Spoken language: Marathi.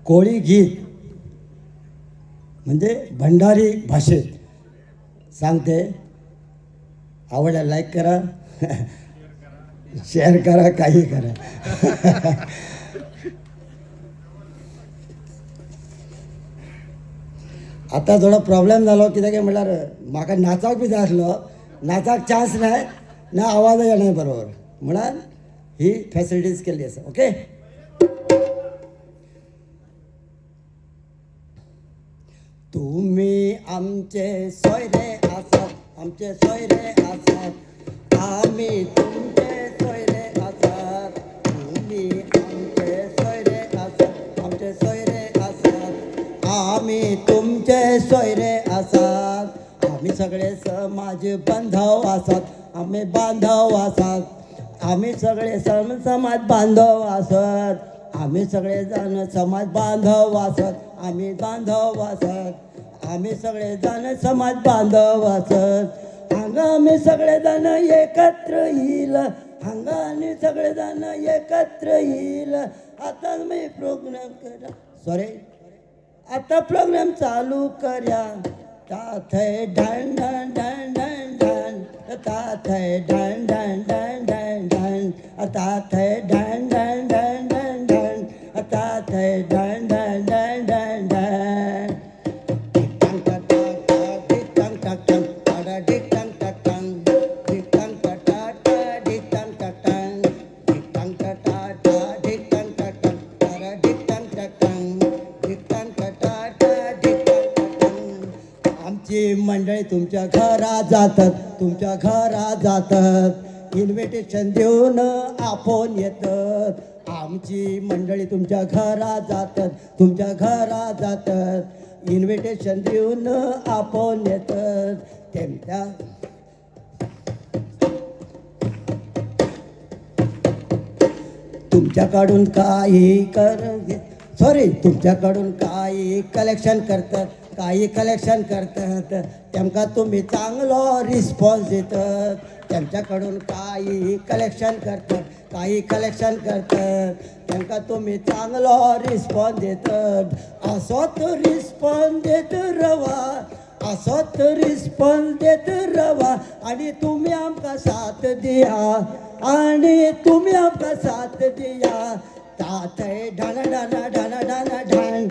कोळी गीत म्हणजे भंडारी भाषेत सांगते. आवडला लाईक करा, शेअर करा, काही करा. आता थोडा प्रॉब्लेम झालो कित्याक म्हणल्यार म्हाका नाचाक बी जाय आसलो, नाचाक चान्स नाही ना, आवाज येणार बरोबर, म्हणून ही फॅसिलिटीज केल्ली आसा. ओके. तुम्ही आमचे सोयरे आसात, आमचे सोयरे आसात, आम्ही तुमचे सोयरे आसात. तुम्ही आमचे सोयरे आसात, आमचे सोयरे आसात, आम्ही तुमचे सोयरे आसात. आम्ही सगळे समाज बांधव आसात, आम्ही बांधव आसात. आम्ही सगळे समाज बांधव आसात. आम्ही सगळे जण समाज बांधव आसात, आम्ही बांधव आसात. आम्ही सगळे जण समाज बांधव आसात. हांगा आम्ही सगळे जण एकत्र येईल, हांगा आम्ही सगळे जण एकत्र येईल. आता मी प्रोग्राम करा, सॉरी, आता प्रोग्राम चालू करा. ताथय ढण ढण ढण ढण ढण, ताथय ढण ढण ढण ढण ढण, ताथय ढण ढण ढण ढण ढण, ताथय ढण ढण ढण ढण ढण. टिकटंग टक टिकटंग टक टंग, टाडा टिकटंग टक टंग, टिकटंग टटा टिकटंग टक टंग, टिकटंग टटा टिकटंग टक टंग, टाडा टिकटंग टक टंग, टिकटंग टटा टिकटंग टक टंग. आमची मंडळी तुमच्या घरात जातात, तुमच्या घरात जातात. इन्व्हिटेशन देऊन आपण येतात. आमची मंडळी तुमच्या घरात जातात, तुमच्या घरात जातात. इन्व्हिटेशन देऊन आपण येतात. त्यांच्या तुमच्याकडून काही सॉरी, तुमच्याकडून काही कलेक्शन करतात, काही कलेक्शन करतात. त्यांना तुम्ही चांगलो रिस्पॉन्स देतात. त्यांच्याकडून काही कलेक्शन करतात, काही कलेक्शन करतात. त्यांना तुम्ही चांगलो रिस्पॉन्स देतात. असोच रिस्पॉन्स देत रवा, असोच रिस्पॉन्स देत रवा. आणि तुम्ही आमकां साथ दिया, आणि तुम्ही आमकां साथ दिया. ताथय ढण ढण ढण ढण ढण.